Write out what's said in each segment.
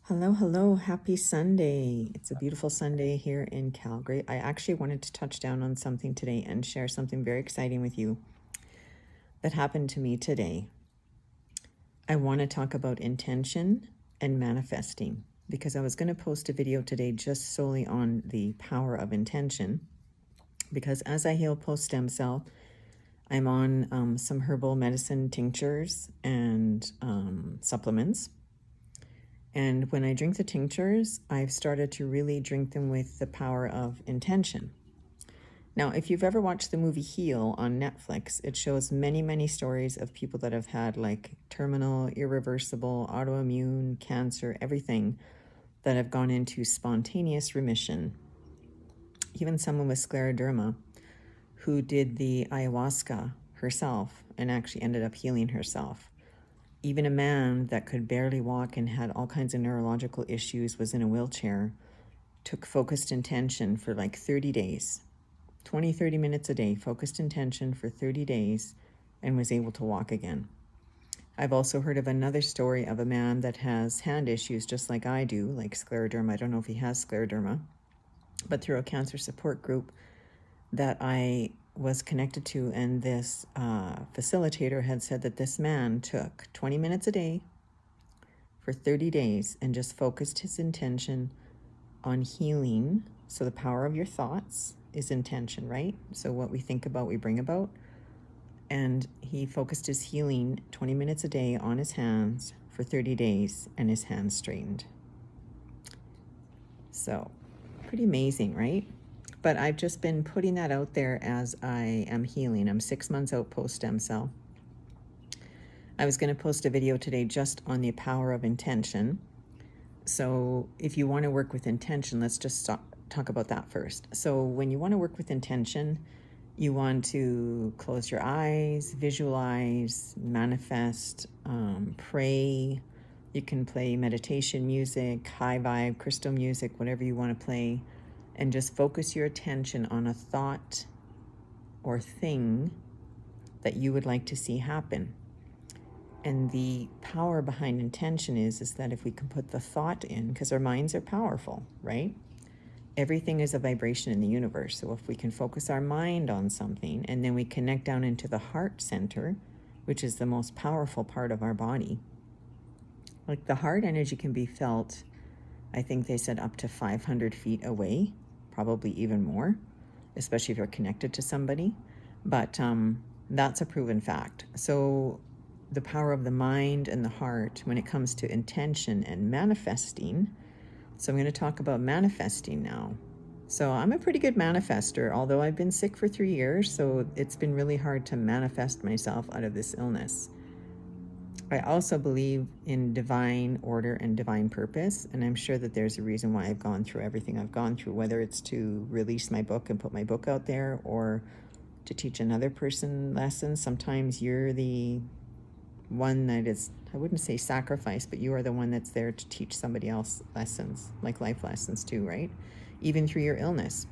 Hello, hello. Happy Sunday. It's a beautiful Sunday here in Calgary. I actually wanted to touch down on something today and share something very exciting with you that happened to me today. I want to talk about intention and manifesting because I was going to post a video today just solely on the power of intention. Because as I heal post stem cell, I'm on some herbal medicine tinctures and supplements. And when I drink the tinctures, I've started to really drink them with the power of intention. Now, if you've ever watched the movie Heal on Netflix, it shows many, many stories of people that have had like terminal, irreversible, autoimmune, cancer, everything that have gone into spontaneous remission. Even someone with scleroderma who did the ayahuasca herself and actually ended up healing herself. Even a man that could barely walk and had all kinds of neurological issues, was in a wheelchair, took focused intention for like 30 days, 20, 30 minutes a day, focused intention for 30 days, and was able to walk again. I've also heard of another story of a man that has hand issues just like I do, like scleroderma. I don't know if he has scleroderma, but through a cancer support group that I was connected to, and this facilitator had said that this man took 20 minutes a day for 30 days and just focused his intention on healing. So the power of your thoughts is intention, right? So what we think about, we bring about. And he focused his healing 20 minutes a day on his hands for 30 days, and his hands straightened. So pretty amazing, right? But I've just been putting that out there as I am healing. I'm 6 months out post stem cell. I was going to post a video today just on the power of intention. So if you want to work with intention, let's just talk about that first. So when you want to work with intention, you want to close your eyes, visualize, manifest, pray. You can play meditation music, high vibe, crystal music, whatever you want to play, and just focus your attention on a thought or thing that you would like to see happen. And the power behind intention is that if we can put the thought in, because our minds are powerful, right? Everything is a vibration in the universe. So if we can focus our mind on something and then we connect down into the heart center, which is the most powerful part of our body, like the heart energy can be felt, I think they said up to 500 feet away, probably even more, especially if you're connected to somebody. But that's a proven fact. So the power of the mind and the heart when it comes to intention and manifesting. So I'm going to talk about manifesting now. So I'm a pretty good manifester, although I've been sick for 3 years, so it's been really hard to manifest myself out of this illness. I also believe in divine order and divine purpose, and I'm sure that there's a reason why I've gone through everything I've gone through, whether it's to release my book and put my book out there or to teach another person lessons. Sometimes you're the one that is, I wouldn't say sacrifice, but you are the one that's there to teach somebody else lessons, like life lessons too, right? Even through your illness.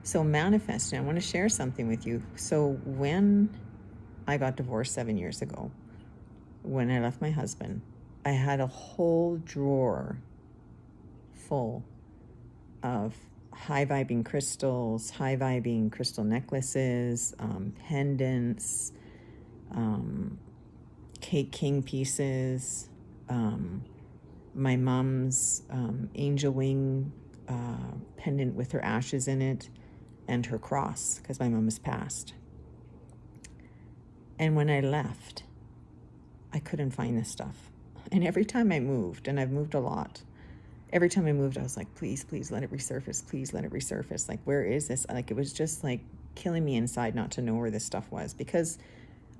So manifesting, I want to share something with you. So when I got divorced 7 years ago, when I left my husband, I had a whole drawer full of high vibing crystals, high vibing crystal necklaces, pendants, cake king pieces, my mom's angel wing pendant with her ashes in it, and her cross, because my mom has passed. And when I left, I couldn't find this stuff. And every time I moved, and I've moved a lot, every time I moved, I was like, please, please let it resurface. Please let it resurface. Like, where is this? Like, it was just like killing me inside not to know where this stuff was, because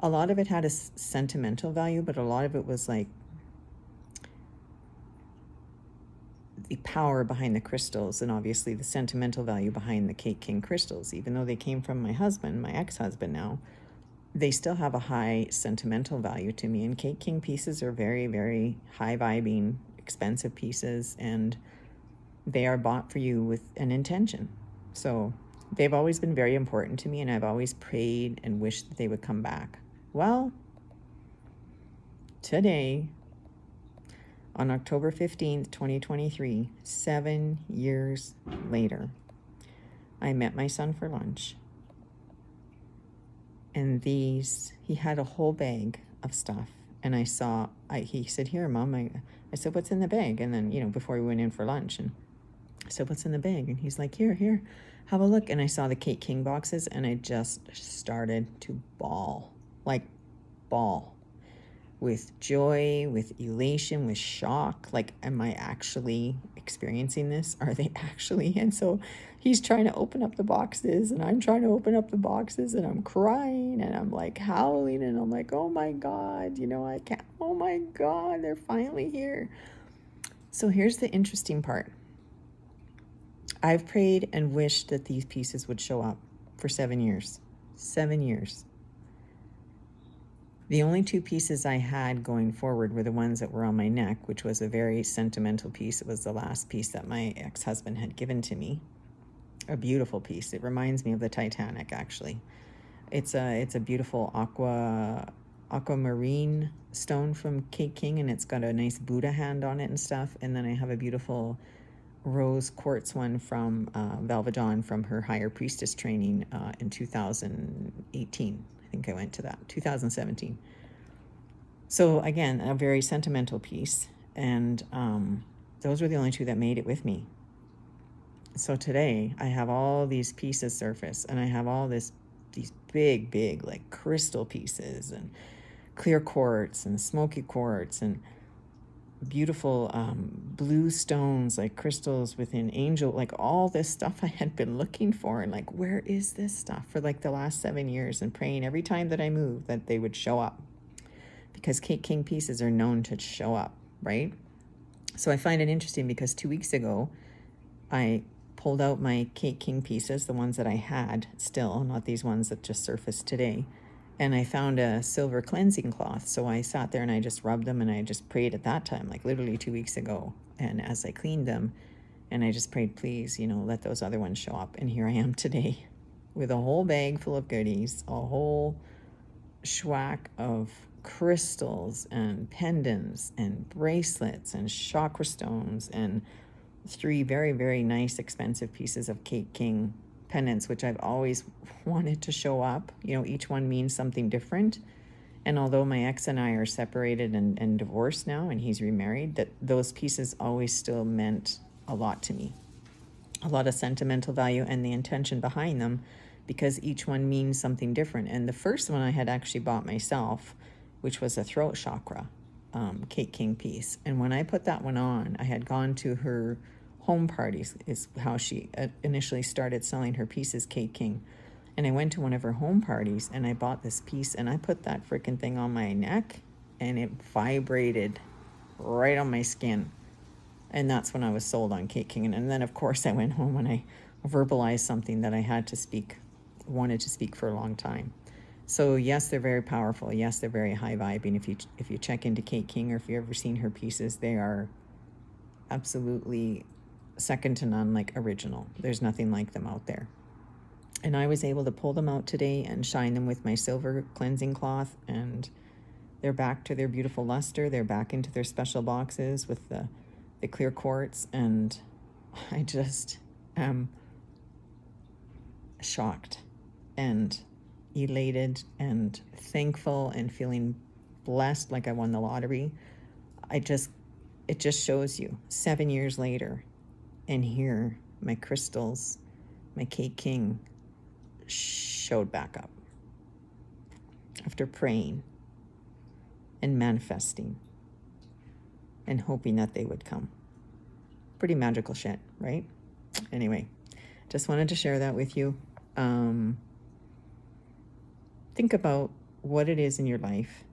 a lot of it had a sentimental value, but a lot of it was like the power behind the crystals, and obviously the sentimental value behind the Cake King crystals. Even though they came from my husband, my ex-husband now, they still have a high sentimental value to me. And Cake King pieces are very, very high vibing, expensive pieces, and they are bought for you with an intention. So they've always been very important to me, and I've always prayed and wished that they would come back. Well, today On October 15th, 2023, 7 years later, I met my son for lunch. And he had a whole bag of stuff. And he said, here, Mom. I said, what's in the bag? And then, before we went in for lunch, and I said, what's in the bag? And he's like, here, have a look. And I saw the Kate King boxes, and I just started to bawl, like bawl, with joy, with elation, with shock. Like, am I actually experiencing this? Are they actually? And so he's trying to open up the boxes, and I'm trying to open up the boxes, and I'm crying, and I'm like howling, and I'm like, oh my God, I can't, oh my God, they're finally here. So here's the interesting part. I've prayed and wished that these pieces would show up for 7 years. 7 years. The only 2 pieces I had going forward were the ones that were on my neck, which was a very sentimental piece. It was the last piece that my ex-husband had given to me. A beautiful piece. It reminds me of the Titanic, actually. It's a beautiful aquamarine stone from Kate King, and it's got a nice Buddha hand on it and stuff. And then I have a beautiful rose quartz one from Velva Dawn from her higher priestess training in 2018. I think I went to that, 2017. So again, a very sentimental piece. And those were the only 2 that made it with me. So today I have all these pieces surface, and I have all these big, like crystal pieces, and clear quartz, and smoky quartz, and beautiful blue stones, like crystals within angel, like all this stuff I had been looking for, and like, where is this stuff, for like the last 7 years, and praying every time that I move that they would show up, because Kate King pieces are known to show up, right? So I find it interesting because 2 weeks ago I pulled out my Kate King pieces, the ones that I had still, not these ones that just surfaced today, and I found a silver cleansing cloth. So I sat there and I just rubbed them, and I just prayed at that time, like literally 2 weeks ago. And as I cleaned them, and I just prayed, please, let those other ones show up. And here I am today with a whole bag full of goodies, a whole schwack of crystals and pendants and bracelets and chakra stones, and 3 very, very nice, expensive pieces of Kate King pendants, which I've always wanted to show up. Each one means something different. And although my ex and I are separated and divorced now, and he's remarried, that those pieces always still meant a lot to me. A lot of sentimental value and the intention behind them, because each one means something different. And the first one I had actually bought myself, which was a throat chakra Kate King piece. And when I put that one on, I had gone to her home parties, is how she initially started selling her pieces, Kate King. And I went to one of her home parties, and I bought this piece, and I put that freaking thing on my neck, and it vibrated right on my skin. And that's when I was sold on Kate King. And then, of course, I went home and I verbalized something that I wanted to speak for a long time. So yes, they're very powerful. Yes, they're very high vibing. If you check into Kate King, or if you've ever seen her pieces, they are absolutely second to none, like original. There's nothing like them out there. And I was able to pull them out today and shine them with my silver cleansing cloth, and they're back to their beautiful luster. They're back into their special boxes with the clear quartz, and I just am shocked and elated and thankful and feeling blessed, like I won the lottery. It just shows you 7 years later, and here my crystals, my Kate King, showed back up after praying and manifesting and hoping that they would come. Pretty magical shit, right? Anyway, just wanted to share that with you. Think about what it is in your life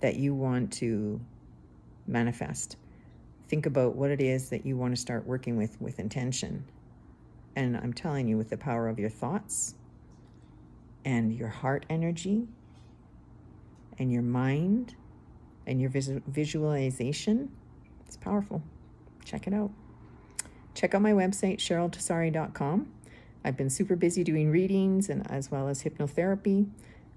that you want to manifest. Think about what it is that you want to start working with intention. And I'm telling you, with the power of your thoughts and your heart energy and your mind and your visualization, it's powerful. Check it out. Check out my website, CherylTessari.com. I've been super busy doing readings and as well as hypnotherapy.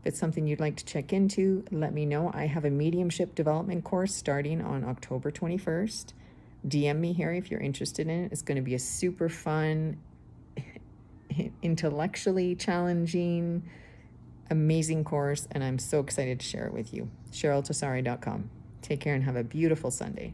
If it's something you'd like to check into, let me know. I have a mediumship development course starting on October 21st. DM me, Harry, if you're interested in it. It's going to be a super fun, intellectually challenging, amazing course, and I'm so excited to share it with you. CherylTassari.com. Take care and have a beautiful Sunday.